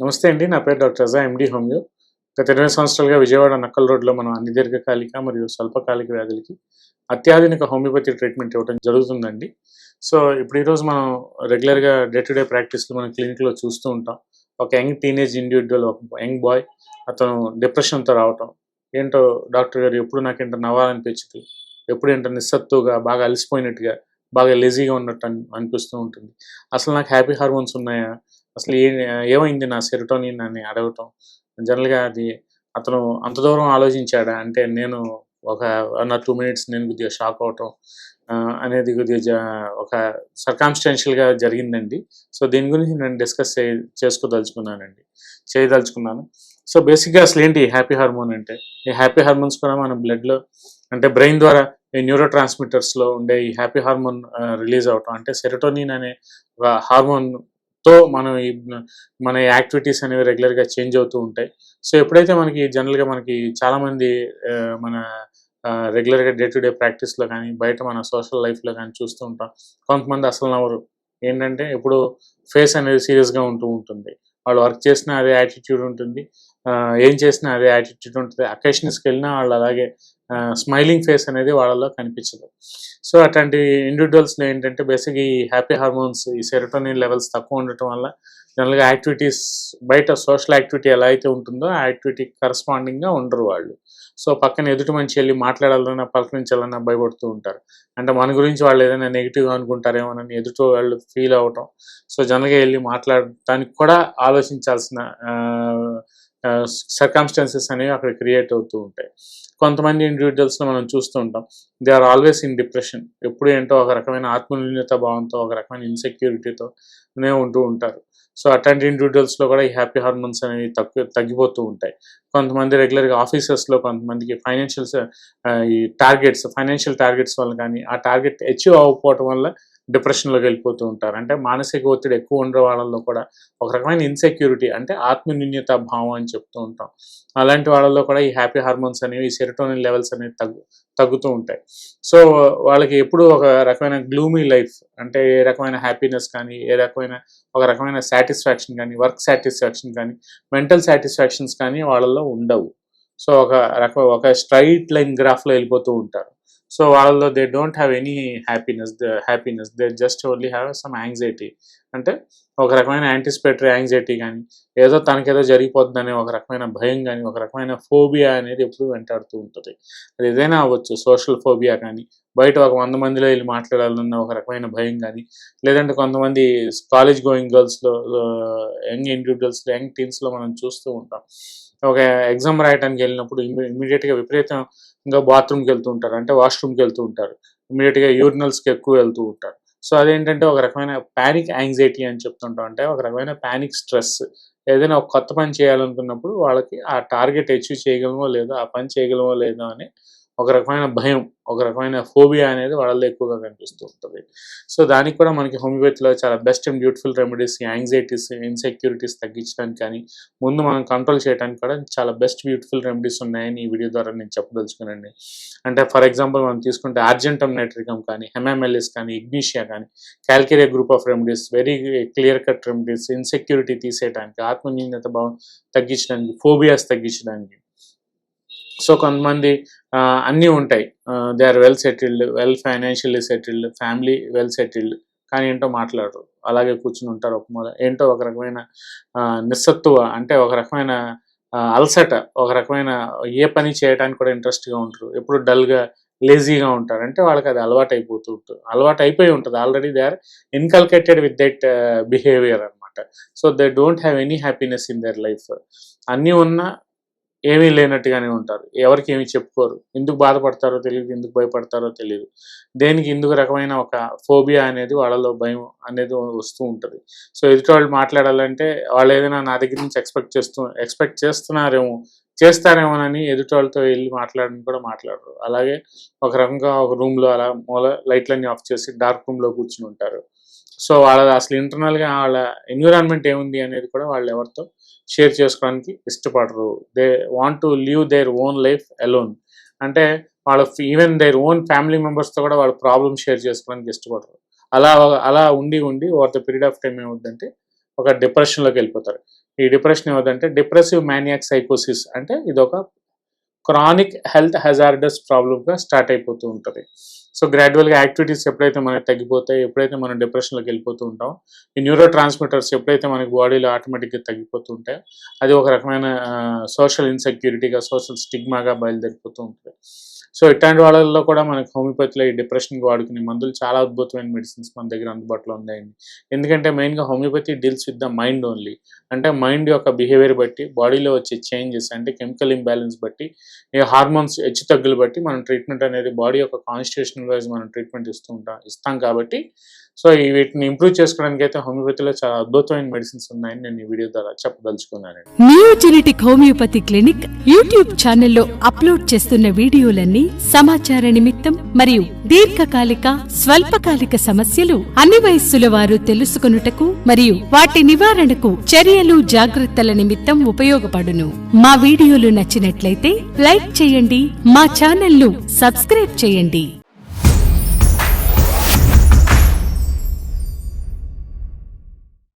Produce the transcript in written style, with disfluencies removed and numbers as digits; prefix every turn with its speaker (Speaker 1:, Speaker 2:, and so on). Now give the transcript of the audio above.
Speaker 1: నమస్తే అండి. నా పేరు డాక్టర్ రజా ఎండి హోమియో. గత 20 సంవత్సరాలుగా విజయవాడ నక్కల్ రోడ్‌లో మనం అన్ని దీర్ఘకాలిక మరియు స్వల్పకాలిక వ్యాధులకి అత్యాధునిక హోమియోపతి ట్రీట్మెంట్ ఇవ్వడం జరుగుతుందండి. సో, ఇప్పుడు ఈరోజు మనం రెగ్యులర్‌గా డే టు డే ప్రాక్టీస్‌లో మన క్లినిక్‌లో చూస్తూ ఉంటాం. ఒక యంగ్ టీనేజ్ ఇండివిడ్యువల్, ఒక యంగ్ బాయ్ అతను డిప్రెషన్‌తో రావటం. ఏంటో డాక్టర్ గారు ఎప్పుడు నాకేంటో నవ్వాలనిపించదు. ఎప్పుడు ఏంటో నిస్సత్తువగా, బాగా అలసిపోయినట్టుగా, బాగా లేజీగా ఉన్నట్టు అనిపిస్తూ ఉంటుంది. అసలు నాకు హ్యాపీ హార్మోన్స్ ఉన్నాయా? అసలు ఏమైంది నా సెరోటోనిన్ అని అడగటం. జనరల్‌గా అది అతను అంత దూరం ఆలోచించాడా? అంటే నేను ఒక 1 ఆర్ 2 మినిట్స్ నేను కొద్దిగా షాక్ అవ్వటం అనేది కొద్దిగా ఒక సర్కమ్‌స్టాన్షియల్‌గా జరిగిందండి. సో, దీని గురించి నేను డిస్కస్ చేయదలుచుకున్నాను. సో, బేసిక్‌గా అసలేంటి హ్యాపీ హార్మోన్ అంటే? ఈ హ్యాపీ హార్మోన్స్ కూడా మన బ్లడ్‌లో అంటే బ్రెయిన్ ద్వారా ఈ న్యూరో ట్రాన్స్‌మిటర్స్‌లో ఉండే ఈ హ్యాపీ హార్మోన్ రిలీజ్ అవ్వటం. అంటే సెరోటోనిన్ అనే ఒక హార్మోన్‌తో మనం మన యాక్టివిటీస్ అనేవి రెగ్యులర్‌గా చేంజ్ అవుతూ ఉంటాయి. సో, ఎప్పుడైతే మనకి జనరల్‌గా మనకి చాలామంది మన రెగ్యులర్‌గా డే టు డే ప్రాక్టీస్‌లో గానీ, బయట మన సోషల్ లైఫ్‌లో గానీ చూస్తూ ఉంటాం. కొంతమంది అసలు నవ్వరు. ఏంటంటే ఎప్పుడూ ఫేస్ అనేది సీరియస్‌గా ఉంటూ ఉంటుంది. వాళ్ళు వర్క్ చేసినా అదే యాటిట్యూడ్ ఉంటుంది. ఏం చేసినా అదే యాటిట్యూడ్ ఉంటది. అకేషన్స్‌కెళ్ళినా వాళ్ళు అలాగే స్మైలింగ్ ఫేస్ అనేది వాళ్ళలో కనిపించదు. సో, అట్లాంటి ఇండివిడ్యువల్స్‌లో ఏంటంటే బేసిక్‌గా ఈ హ్యాపీ హార్మోన్స్, ఈ సెరోటోనిన్ లెవెల్స్ తక్కువ ఉండటం వల్ల జనరల్‌గా యాక్టివిటీస్ బయట సోషల్ యాక్టివిటీ ఎలా అయితే ఉంటుందో ఆ యాక్టివిటీకి కరస్పాండింగ్‌గా ఉండరు వాళ్ళు. సో, పక్కన ఎదుటి మనిషి ఎళ్లి మాట్లాడాలన్నా, పలకరించాలన్నా భయపడుతూ ఉంటారు. అంటే మన గురించి వాళ్ళు ఏదైనా నెగెటివ్‌గా అనుకుంటారేమోనని ఎదుటి వాళ్ళు ఫీల్ అవ్వటం. సో, జనరల్‌గా ఎళ్లి మాట్లాడటానికి కూడా ఆలోచించాల్సిన ఆహ్, ఆహ్, సర్కమ్‌స్టాన్సెస్ అనేవి అక్కడ క్రియేట్ అవుతూ ఉంటాయి. కొంతమంది ఇండివిడ్యువల్స్‌లో మనం చూస్తూ ఉంటాం. They are always in depression. ఎప్పుడు ఏంటో ఒక రకమైన ఆత్మన్యూనత భావంతో, ఒక రకమైన ఇన్‌సెక్యూరిటీతోనే ఉంటూ ఉంటారు. సో, అట్లాంటి ఇండివిడ్యువల్స్‌లో కూడా ఈ హ్యాపీ హార్మోన్స్ అనేవి తగ్గిపోతూ ఉంటాయి. కొంతమంది రెగ్యులర్‌గా ఆఫీసెస్‌లో కొంతమందికి ఈ ఫైనాన్షియల్ టార్గెట్స్ వల్ల కానీ, ఆ టార్గెట్ అచీవ్ అవ్వకపోవటం వల్ల డిప్రెషన్‌లోకి వెళ్ళిపోతూ ఉంటారు. అంటే మానసిక ఒత్తిడి ఎక్కువ ఉండే వాళ్ళలో కూడా ఒక రకమైన ఇన్‌సెక్యూరిటీ అంటే ఆత్మన్యూన్యత భావం అని చెప్తూ ఉంటాం. అలాంటి వాళ్ళలో కూడా ఈ హ్యాపీ హార్మోన్స్ అనేవి, ఈ సెరోటోనిన్ లెవెల్స్ అనేవి తగ్గుతూ ఉంటాయి. సో, వాళ్ళకి ఎప్పుడూ ఒక రకమైన గ్లూమీ లైఫ్ అంటే ఏ రకమైన హ్యాపీనెస్ కానీ, ఒక రకమైన సాటిస్ఫాక్షన్ గానీ, వర్క్ సాటిస్ఫాక్షన్ కానీ, మెంటల్ సాటిస్ఫాక్షన్స్ కానీ వాళ్ళలో ఉండవు. సో, ఒక స్ట్రెయిట్ లైన్ గ్రాఫ్‌లో ఎళ్ళిపోతూ ఉంటారు. సో, వాళ్ళలో they don't have any happiness. They just only have some anxiety. అంటే ఒక రకమైన యాంటిసిపేటరీ యాంగ్జైటీ గానీ, ఏదో తనకేదో జరిగిపోతుందనే ఒక రకమైన భయం గానీ, ఒక రకమైన ఫోబియా అనేది ఎప్పుడూ వెంటాడుతూ ఉంటది. అది ఏదైనా అవ్వచ్చు. సోషల్ ఫోబియా కానీ, బయట ఒక 100 మందిలో ఎళ్లి మాట్లాడాలన్న ఒక రకమైన భయం గానీ, లేదంటే కొంతమంది కాలేజ్ గోయింగ్ గర్ల్స్‌లో యంగ్ ఇండివిడ్యువల్స్‌లో, యంగ్ టీన్స్‌లో మనం చూస్తూ ఉంటాం. ఒక ఎగ్జామ్ రాయటానికెళ్ళినప్పుడు ఇమ్మీడియేట్‌గా విపరీతంగా బాత్రూమ్‌కెళ్తూ ఉంటారు. అంటే వాష్‌రూమ్‌కెళ్తూ ఉంటారు. ఇమ్మీడియేట్‌గా యూరినల్స్‌కి ఎక్కువ వెళ్తూ ఉంటారు. సో, అదేంటంటే ఒక రకమైన పానిక్ యాంగ్జైటీ అని చెప్తుంటాం. అంటే ఒక రకమైన పానిక్ స్ట్రెస్. ఏదైనా ఒక కొత్త పని చేయాలనుకున్నప్పుడు వాళ్ళకి ఆ టార్గెట్ అచీవ్ చేయగలమో లేదో, ఆ పని చేయగలమో లేదో అని ఒక రకమైన భయం, ఒక రకమైన ఫోబియా అనేది వాళ్ళలో ఎక్కువగా కనిపిస్తూ ఉంటది. సో, దానికి కూడా మనకి హోమియోపతిలో చాలా బెస్ట్ అండ్ బ్యూటిఫుల్ రెమెడీస్, ఈ యాంగ్జైటీస్, ఇన్‌సెక్యూరిటీస్ తగ్గించడానికి కానీ, ముందు మనం కంట్రోల్ చేయడానికి కూడా చాలా బెస్ట్ బ్యూటిఫుల్ రెమెడీస్ ఉన్నాయని ఈ వీడియో ద్వారా నేను చెప్పదలుచుకున్నానండి. అంటే ఫర్ ఎగ్జాంపుల్ మనం తీసుకుంటే ఆర్జెంటమ్ నైట్రికమ్ కానీ, హెమామెలిస్ కానీ, ఇగ్నిషియా కానీ, Calcarea group of remedies, very clear cut remedies, insecurity తీసేయడానికి, ఆత్మన్యూనత భావం తగ్గించడానికి, ఫోబియాస్ తగ్గించడానికి. సో, కొంతమంది అన్నీ ఉంటాయి. They are well settled, financially settled, family well settled. కానీ ఏంటో మాట్లాడరు. అలాగే కూర్చొనుంటారు ఒక మూల. ఏంటో ఒక రకమైన నిస్సత్తువ అంటే ఒక రకమైన అలసట, ఒక రకమైన ఏ పని చేయడానికి కూడా ఇంట్రెస్ట్‌గా ఉండరు. ఎప్పుడు డల్‌గా, లేజీగా ఉంటారు. అంటే వాళ్ళకది అలవాటయిపోతూ ఉంటుంది. అలవాటయిపోయి ఉంటది. Already they are inculcated with that behaviour అనమాట. So, they don't have any happiness in their life. అన్నీ ఉన్నా ఏమీ లేనట్టుగానే ఉంటారు. ఎవరికీ ఏమి చెప్పుకోరు. ఎందుకు బాధపడతారో తెలీదు. ఎందుకు భయపడతారో తెలీదు. దేనికి ఎందుకు రకమైన ఒక ఫోబియా అనేది వాళ్ళలో భయం అనేది వస్తూ ఉంటది. సో, ఎదుటోళ్ళు మాట్లాడాలంటే వాళ్ళేదైనా నా దగ్గర నుంచి ఎక్స్‌పెక్ట్ చేస్తారేమోనని ఎదుటోళ్ళతో ఎళ్లి మాట్లాడను కూడా మాట్లాడరు. అలాగే ఒక రకంగా ఒక రూమ్‌లో అలా మూల లైట్‌లన్నీ ఆఫ్ చేసి డార్క్ రూమ్‌లో కూర్చొనుంటారు. సో, వాళ్ళది అసలు ఇంటర్నల్‌గా వాళ్ళ ఎన్విరాన్మెంట్ ఏముంది అనేది కూడా వాళ్ళెవరితో షేర్ చేసుకోవడానికి ఇష్టపడరు. They want to live their own life alone. అంటే ఈవెన్ దేర్ ఓన్ ఫ్యామిలీ మెంబర్స్‌తో కూడా వాళ్ళు ప్రాబ్లమ్స్ షేర్ చేసుకోవడానికి ఇష్టపడరు. అలా అలా ఉండి over the period of time ఏమవుద్దంటే ఒక డిప్రెషన్‌లోకెళ్ళిపోతారు. ఈ డిప్రెషన్ ఏమిటంటే డిప్రెసివ్ మానియాక్ సైకోసిస్, అంటే ఇదొక క్రానిక్ హెల్త్ హెజార్డస్ ప్రాబ్లమ్గా స్టార్ట్ అయిపోతూ ఉంటుంది. సో గ్రాడ్యువల్గా యాక్టివిటీస్ ఎప్పుడైతే మనకి తగ్గిపోతాయి, ఎప్పుడైతే మనం డిప్రెషన్లోకి వెళ్ళిపోతూ ఉంటాం, ఈ న్యూరో ట్రాన్స్మిటర్స్ ఎప్పుడైతే మనకి బాడీలో ఆటోమేటిక్గా తగ్గిపోతూ ఉంటాయో అది ఒక రకమైన సోషల్ ఇన్సెక్యూరిటీగా, సోషల్ స్టిగ్మాగా బయలుదేరిపోతూ ఉంటుంది. సో ఇట్లాంటి వాళ్ళల్లో కూడా మనకి హోమియోపతిలో ఈ డిప్రెషన్కి వాడుకునే మందులు చాలా అద్భుతమైన మెడిసిన్స్ మన దగ్గర అందుబాటులో ఉన్నాయండి. ఎందుకంటే మెయిన్గా homeopathy deals with the mind only. అంటే మైండ్ యొక్క బిహేవియర్ బట్టి, బాడీలో వచ్చే చేంజెస్ అంటే కెమికల్ ఇంబ్యాలెన్స్ బట్టి, ఈ హార్మోన్స్ హెచ్చు తగ్గులు బట్టి మనం ట్రీట్మెంట్ అనేది బాడీ యొక్క కాన్స్టిట్యూషన్ వైజ్ మనం ట్రీట్మెంట్ ఇస్తాం కాబట్టి సో వీటిని ఇంప్రూవ్ చేసుకోవడానికి అయితే హోమియోపతిలో చాలా అద్భుతమైన మెడిసిన్స్ ఉన్నాయని నేను ఈ వీడియో ద్వారా చెప్పదలుచుకున్నాను.
Speaker 2: నియోజెనెటిక్ హోమియోపతి క్లినిక్ యూట్యూబ్ ఛానల్లో అప్లోడ్ చేస్తున్న వీడియోలన్నీ సమాచార నిమిత్తం మరియు దీర్ఘకాలిక స్వల్పకాలిక సమస్యలు అన్ని వయస్సుల వారు తెలుసుకొనుటకు మరియు వాటి నివారణకు చర్యలు జాగ్రత్తల నిమిత్తం ఉపయోగపడును. మా వీడియోలు నచ్చినట్లయితే లైక్ చేయండి, మా ఛానల్ ను సబ్స్క్రైబ్ చేయండి.